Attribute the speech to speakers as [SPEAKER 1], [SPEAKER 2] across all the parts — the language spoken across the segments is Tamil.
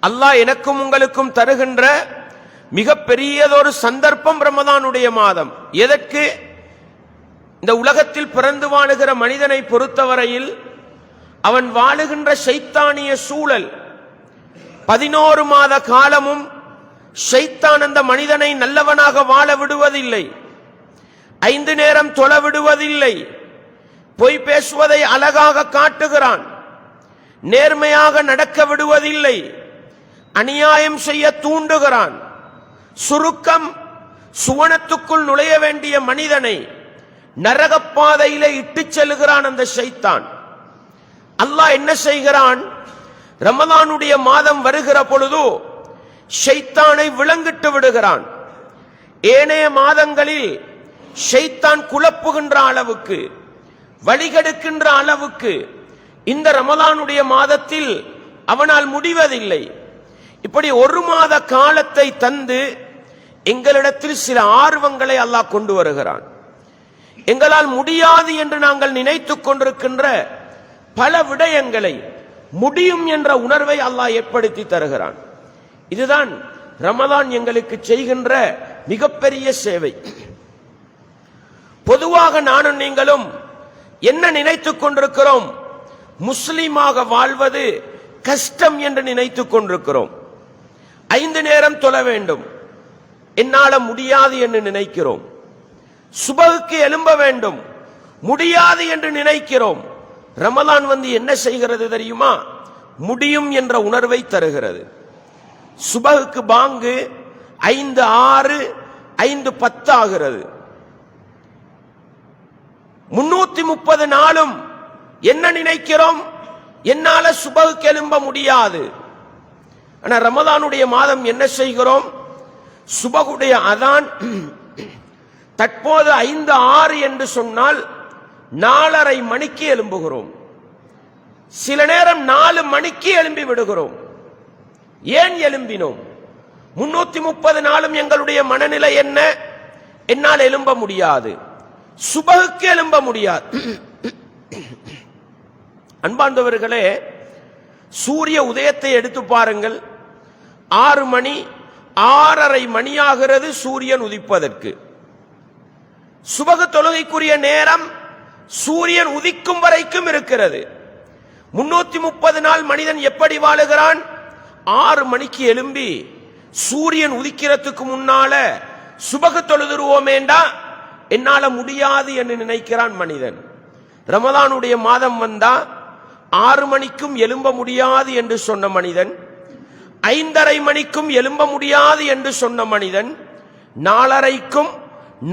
[SPEAKER 1] அல்லாஹ் எனக்கும் உங்களுக்கும் தருகின்ற மிக பெரியதொரு சந்தர்ப்பம் ரமதானுடைய மாதம். எதற்கு? இந்த உலகத்தில் பிறந்து வாழுகிற மனிதனை பொறுத்தவரையில் அவன் வாழுகின்ற ஷைத்தானிய சூழல் 11 மாத காலமும் ஷைத்தான் அந்த மனிதனை நல்லவனாக வாழ விடுவதில்லை, 5 நேரம் தொழ விடுவதில்லை, பொய் பேசுவதை அழகாக காட்டுகிறான், நேர்மையாக நடக்க விடுவதில்லை, அநியாயம் செய்ய தூண்டுகிறான். சுருக்கம், சுவனத்துக்குள் நுழைய வேண்டிய மனிதனை நரகப்பாதையிலே இட்டுச் செல்கிறான் அந்த ஷைத்தான். அல்லாஹ் என்ன செய்கிறான்? ரமலானுடைய மாதம் வருகிற பொழுது ஷைத்தானை விலங்கிட்டு விடுகிறான். ஏனைய மாதங்களில் ஷைத்தான் குழப்புகின்ற அளவுக்கு, வழிகெடுக்கின்ற அளவுக்கு இந்த ரமலானுடைய மாதத்தில் அவனால் முடிவதில்லை. இப்படி 1 மாத காலத்தை தந்து எங்களிடத்தில் சில ஆர்வங்களை அல்லாஹ் கொண்டு வருகிறான். எங்களால் முடியாது என்று நாங்கள் நினைத்துக் கொண்டிருக்கின்ற பல விடயங்களை முடியும் என்ற உணர்வை அல்லாஹ் ஏற்படுத்தி தருகிறான். இதுதான் ரமலான் எங்களுக்கு செய்கின்ற மிகப்பெரிய சேவை. பொதுவாக நானும் நீங்களும் என்ன நினைத்துக் கொண்டிருக்கிறோம்? முஸ்லிமாக வாழ்வது கஷ்டம் என்று நினைத்துக் கொண்டிருக்கிறோம். 5 நேரம் தொழ வேண்டும், என்னால முடியாது என்று நினைக்கிறோம். சுபகுக்கு எழும்ப வேண்டும், முடியாது என்று நினைக்கிறோம். ரமலான் என்ன செய்கிறது தெரியுமா? முடியும் என்ற உணர்வை தருகிறது. சுபகுக்கு பாங்கு 5:06, 5:10 ஆகிறது. 330 நாளும் என்ன நினைக்கிறோம்? என்னால சுபகுக்கு எழும்ப முடியாது. ஆனா ரமலானுடைய மாதம் என்ன செய்கிறோம்? சுபகுடைய அதான் தற்போது 5:06 என்று சொன்னால் 4:30 மணிக்கு எழும்புகிறோம். சில நேரம் 4 மணிக்கு எழும்பி விடுகிறோம். ஏன் எழும்பினோம்? 330 நாளும் எங்களுடைய மனநிலை என்ன? என்னால் எழும்ப முடியாது, சுபகுக்கு எழும்ப முடியாது. அன்பார்ந்தவர்களே, சூரிய உதயத்தை எடுத்து பாருங்கள். 6 மணி 6:30 மணியாகிறது சூரியன் உதிப்பதற்கு. சுபகு தொழுகைக்குரிய நேரம் சூரியன் உதிக்கும் வரைக்கும் இருக்கிறது. 330 நாள் மனிதன் எப்படி வாழுகிறான்? 6 மணிக்கு எழும்பி சூரியன் உதிக்கிறதுக்கு முன்னால சுபகு தொழுதுருவோமேண்டா என்னால முடியாது என்று நினைக்கிறான் மனிதன். ரமலானுடைய மாதம் வந்தா 6 மணிக்கும் எழும்ப முடியாது என்று சொன்ன மனிதன், 5:30 மணிக்கும் எழும்ப முடியாது என்று சொன்ன மனிதன் 4:30க்கும்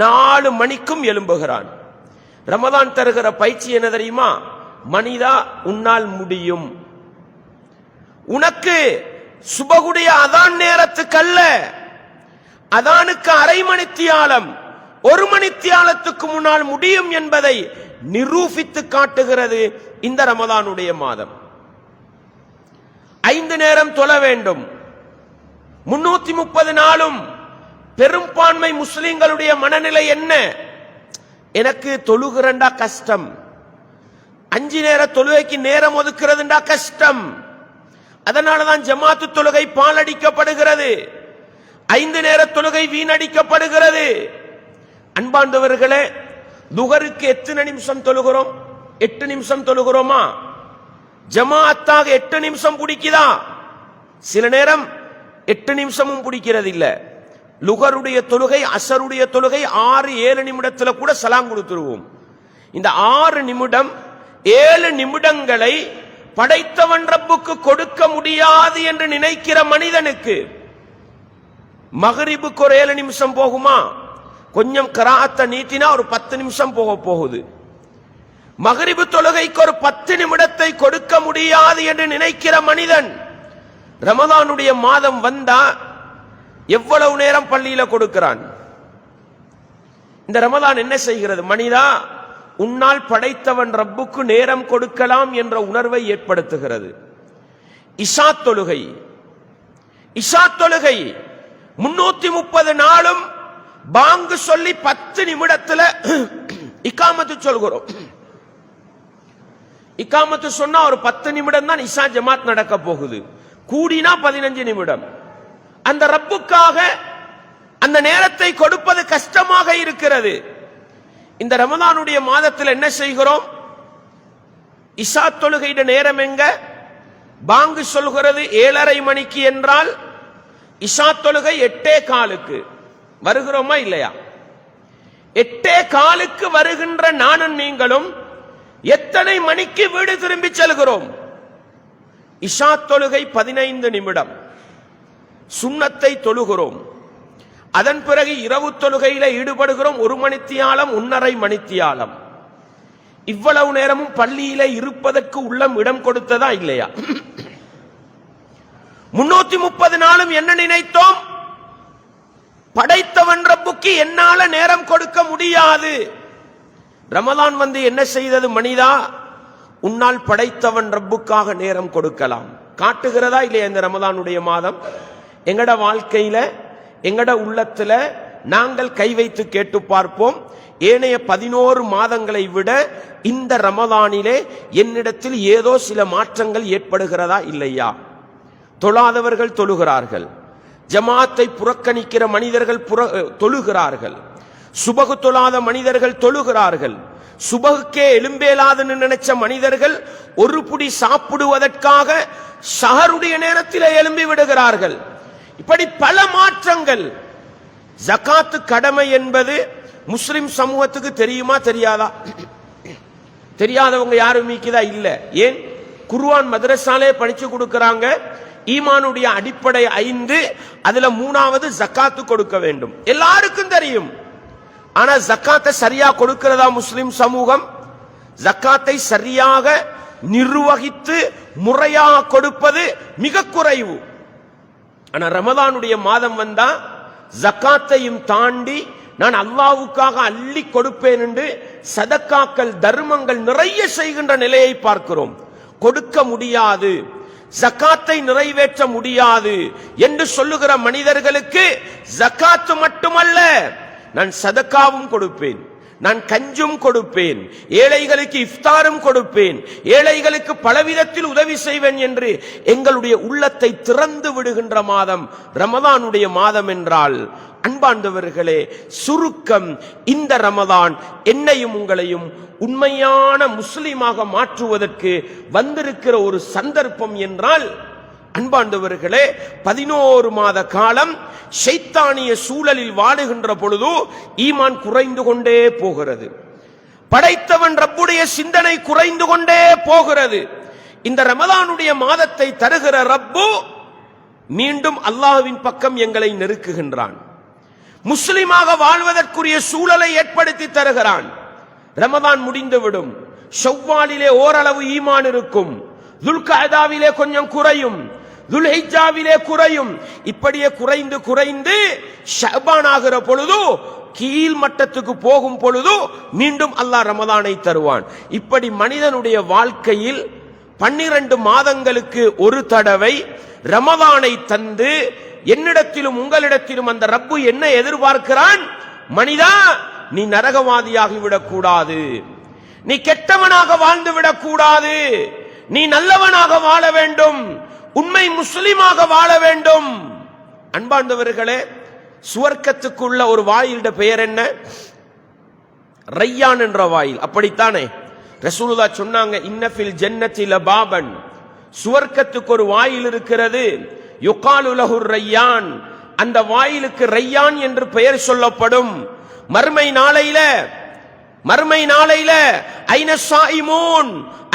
[SPEAKER 1] 4 மணிக்கும் எழும்புகிறான். ரமலான் தருகிற பயிற்சி என்ன தெரியுமா? மனிதா, உன்னால் முடியும். உனக்கு சுபகுடைய அதான் நேரத்துக்கு அல்ல, அதானுக்கு அரை மணித்தியாலம் 1 மணித்தியாலத்துக்கு முன்னால் முடியும் என்பதை நிரூபித்து காட்டுகிறது இந்த ரமலானுடைய மாதம். 5 நேரம் தொழ வேண்டும். 330 நாளும் பெரும்பான்மை முஸ்லிம்களுடைய மனநிலை என்ன? எனக்கு தொழுகிறண்டா கஷ்டம், 5 நேர தொழுகைக்கு நேரம் ஒதுக்கிறதுண்டா கஷ்டம். அதனாலதான் ஜமாத்து தொழுகை பாலடிக்கப்படுகிறது, 5 நேர தொழுகை வீணடிக்கப்படுகிறது. அன்பார்ந்தவர்களே, லுகருக்கு எத்தனை நிமிஷம் தொழுகிறோம்? 8 நிமிஷம் தொழுகிறோமா? ஜமாஅத்தாக 8 நிமிஷம் பிடிக்குதா? சில நேரம் 8 நிமிஷமும் பிடிக்கிறது இல்ல. லுகருடைய தொழுகை, அசருடைய தொழுகை 6-7 நிமிடத்துல கூட சலாம் கொடுத்துருவோம். இந்த 6 நிமிடம் 7 நிமிடங்களை படைத்தவன் ரப்புக்கு கொடுக்க முடியாது என்று நினைக்கிற மனிதனுக்கு மகரிபுக்கு ஒரு 7 நிமிஷம் போகுமா? கொஞ்சம் கராஅத்தை நீட்டினா ஒரு 10 நிமிஷம் போக போகுது. மகரிபு தொழுகைக்கு ஒரு 10 நிமிடத்தை கொடுக்க முடியாது என்று நினைக்கிற மனிதன் ரமலானுடைய மாதம் வந்தா எவ்வளவு நேரம் பள்ளியில கொடுக்கிறான்? இந்த ரமலான் என்ன செய்கிறது? மனிதா, உன்னால் படைத்தவன் ரப்புக்கு நேரம் கொடுக்கலாம் என்ற உணர்வை ஏற்படுத்துகிறது. இஷா தொழுகை 330 நாளும் பாங்கு சொல்லி 10 நிமிடத்துல இகாமத்து சொல்கிறோம். இகாமத்து சொன்னா ஒரு 10 நிமிடம் தான் இஷா ஜமாத் நடக்க போகுது. கூடினா 15 நிமிடம். அந்த ரப்புக்காக அந்த நேரத்தை கொடுப்பது கஷ்டமாக இருக்கிறது. இந்த ரமலானுடைய மாதத்தில் என்ன செய்கிறோம்? இஷா தொழுகையிட நேரம் எங்க? பாங்கு சொல்கிறது 7:30 மணிக்கு என்றால் இஷா தொழுகை 8:15 வருகிறோமா இல்லையா? 8:15 வருகின்ற நானும் நீங்களும் எத்தனை மணிக்கு வீடு திரும்பி செல்கிறோம்? இஷா தொழுகை 15 நிமிடம் சுன்னத்தை தொழுகிறோம். அதன் பிறகு இரவு தொழுகையில ஈடுபடுகிறோம் 1 மணித்தியாலம் 1.5 மணித்தியாலம். இவ்வளவு நேரமும் பள்ளியில இருப்பதற்கு உள்ளம் இடம் கொடுத்ததா இல்லையா? 330 நாளும் என்ன நினைத்தோம்? படைத்தவன் ரப்புக்கு என்னால நேரம் கொடுக்க முடியாது. ரமலான் வந்து என்ன செய்தது? மனிதா, உன்னால் படைத்தவன் ரப்புக்காக நேரம் கொடுக்கலாம். காட்டுகிறதா இல்லையா இந்த ரமலானுடைய மாதம்? எங்கட வாழ்க்கையில எங்கட உள்ளத்துல நாங்கள் கை வைத்து கேட்டு பார்ப்போம். ஏனைய 11 மாதங்களை விட இந்த ரமலானிலே என்னிடத்தில் ஏதோ சில மாற்றங்கள் ஏற்படுகிறதா இல்லையா? தொழாதவர்கள் தொழுகிறார்கள், ஜமாத்தை புறக்கணிக்கிற மனிதர்கள் தொழுகிறார்கள், சுபகு தொழாத மனிதர்கள் தொழுகிறார்கள், சுபகுக்கே எலும்பேலாதுன்னு நினைச்ச மனிதர்கள் ஒரு புடி சாப்பிடுவதற்காக ஷஹருடைய நேரத்தில் எழும்பி விடுகிறார்கள். இப்படி பல மாற்றங்கள். ஜகாத்து கடமை என்பது முஸ்லிம் சமூகத்துக்கு தெரியுமா தெரியாதா? தெரியாதவங்க யாரும் மீக்குதா? இல்ல. ஏன்? குர்ஆன் மதரசாலே படிச்சு கொடுக்கறாங்க. ஈமானுடைய அடிப்படை 5, அதுல 3வது ஜகாத்து கொடுக்க வேண்டும். எல்லாருக்கும் தெரியும். ஆனா ஜகாத்தை சரியா கொடுக்கிறதா முஸ்லிம் சமூகம்? ஜகாத்தை சரியாக நிர்வகித்து முறையாக கொடுப்பது மிக குறைவு. ஆனா ரமலானுடைய மாதம் வந்தா ஜகாத்தையும் தாண்டி நான் அல்லாஹ்வுக்காக அள்ளி கொடுப்பேன் என்று சதக்காக்கள் தர்மங்கள் நிறைய செய்கின்ற நிலையை பார்க்கிறோம். கொடுக்க முடியாது, ஜகாத்தை நிறைவேற்ற முடியாது என்று சொல்லுகிற மனிதர்களுக்கு ஜகாத்து மட்டுமல்ல, நான் சதக்காவும் கொடுப்பேன், நான் கஞ்சும் கொடுப்பேன், ஏழைகளுக்கு இஃப்தாரும் கொடுப்பேன், ஏழைகளுக்கு பலவிதத்தில் உதவி செய்வேன் என்று எங்களுடைய உள்ளத்தை திறந்து விடுகின்ற மாதம் ரமலானுடைய மாதம் என்றால், அன்பார்ந்தவர்களே, சுருக்கம் இந்த ரமலான் என்னையும் உங்களையும் உண்மையான முஸ்லிமாக மாற்றுவதற்கு வந்திருக்கிற ஒரு சந்தர்ப்பம் என்றால், அன்பார்ந்தவர்களே, 11 மாத காலம் ஷைத்தானிய சூழலில் வாழுகின்ற பொழுது ஈமான் குறைந்து கொண்டே போகிறது. படைத்தவன் ரப்புடைய சிந்தனை குறைந்து கொண்டே போகிறது. இந்த ரமலானுடைய மாதத்தை தருகிற ரப்பு மீண்டும் அல்லாஹ்வின் பக்கம் எங்களை நெருக்குகின்றான். முஸ்லிமாக வாழ்வதற்குரிய சூழலை ஏற்படுத்தி தருகிறான். ரமலான் முடிந்துவிடும், ஷவ்வாலிலே ஓரளவு ஈமான் இருக்கும், துல்கஅதாவிலே கொஞ்சம் குறையும், துல்ஹிஜ்ஜாவிலே குறையும். இப்படியே குறைந்து குறைந்து ஷஅபான் ஆகிற பொழுது, கீழ் மட்டத்துக்கு போகும் பொழுது மீண்டும் அல்லாஹ் ரமலானை தருவான். இப்படி மனிதனுடைய வாழ்க்கையில் 12 மாதங்களுக்கு ஒரு தடவை ரமலானை தந்து என்னிடத்திலும் உங்களிடத்திலும் அந்த ரப்பு என்ன எதிர்பார்க்கிறான்? மனிதா, நீ நரகவாதியாகிவிடக் கூடாது, நீ கெட்டவனாக வாழ்ந்து விடக் கூடாது, நீ நல்லவனாக வாழ வேண்டும், உண்மை முஸ்லிமாக வாழ வேண்டும். அன்பார்ந்தவர்களே, சுவர்க்கத்துக்குள்ள ஒரு வாயிலுட பெயர் என்ன? ரையான் என்ற வாயில். அப்படித்தானே ரசூலுல்லாஹ் சொன்னாங்க, இன்னஃபில் ஜன்னத்தி லபாபன், சுவர்க்கத்துக்கு ஒரு வாயில் இருக்கிறது, யுகாலு லஹு ரையான், அந்த வாயிலுக்கு ரையான் என்று பெயர் சொல்லப்படும். மறுமை நாளையில ஐன ஸாயிமூன்,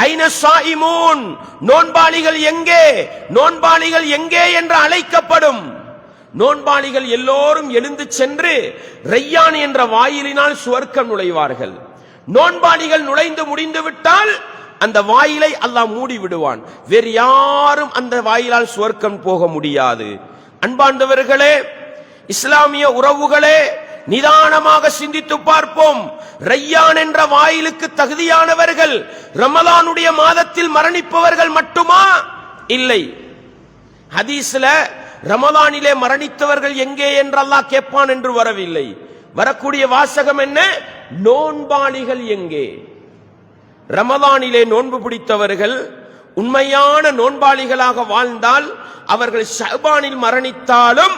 [SPEAKER 1] ஐன ஸாயிமூன், நோன்பாளிகள் எங்கே, நோன்பாளிகள் எங்கே என்று அழைக்கப்படும். நோன்பாளிகள் எல்லோரும் எழுந்து சென்று ரையான் என்ற வாயிலினால் சுவர்க்கம் நுழைவார்கள். நோன்பாளிகள் நுழைந்து முடிந்து விட்டால் அந்த வாயிலை அல்லாஹ் மூடி விடுவான். வேறு யாரும் அந்த வாயிலால் சுவர்க்கம் போக முடியாது. அன்பார்ந்தவர்களே, இஸ்லாமிய உறவுகளே, நிதானமாக சிந்தித்து பார்ப்போம். ரையான் என்ற வாயிலுக்கு தகுதியானவர்கள் ரமலானுடைய மாதத்தில் மரணிப்பவர்கள் மட்டுமா? இல்லை. ஹதீஸ்ல ரமலானிலே மரணித்தவர்கள் எங்கே என்று அல்லாஹ் கேட்பான் என்று வரவில்லை. வரக்கூடிய வாசகம் என்ன? நோன்பாளிகள் எங்கே? ரமலானிலே நோன்பு பிடித்தவர்கள் உண்மையான நோன்பாளிகளாக வாழ்ந்தால் அவர்கள் ஷஅபானில் மரணித்தாலும்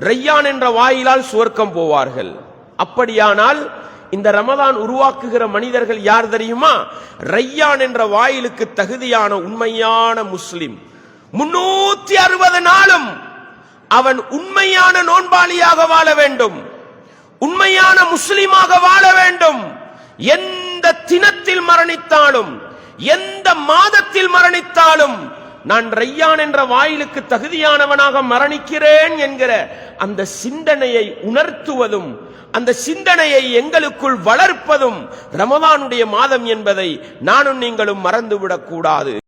[SPEAKER 1] ரையான் என்ற வாயிலால் சுவர்க்கம் போவார்கள். அப்படியானால் இந்த ரமதான் உருவாக்குகிற மனிதர்கள் யார் தெரியுமா? ரையான் என்ற வாயிலுக்கு தகுதியான உண்மையான முஸ்லிம். 360 நாளும் அவன் உண்மையான நோன்பாளியாக வாழ வேண்டும், உண்மையான முஸ்லிமாக வாழ வேண்டும். எந்த தினத்தில் மரணித்தாலும், எந்த மாதத்தில் மரணித்தாலும் நான் ரையான் என்ற வாயிலுக்கு தகுதியானவனாக மரணிக்கிறேன் என்கிற அந்த சிந்தனையை உணர்த்துவதும், அந்த சிந்தனையை எங்களுக்குள் வளர்ப்பதும் ரமதானுடைய மாதம் என்பதை நானும் நீங்களும் மறந்துவிடக் கூடாது.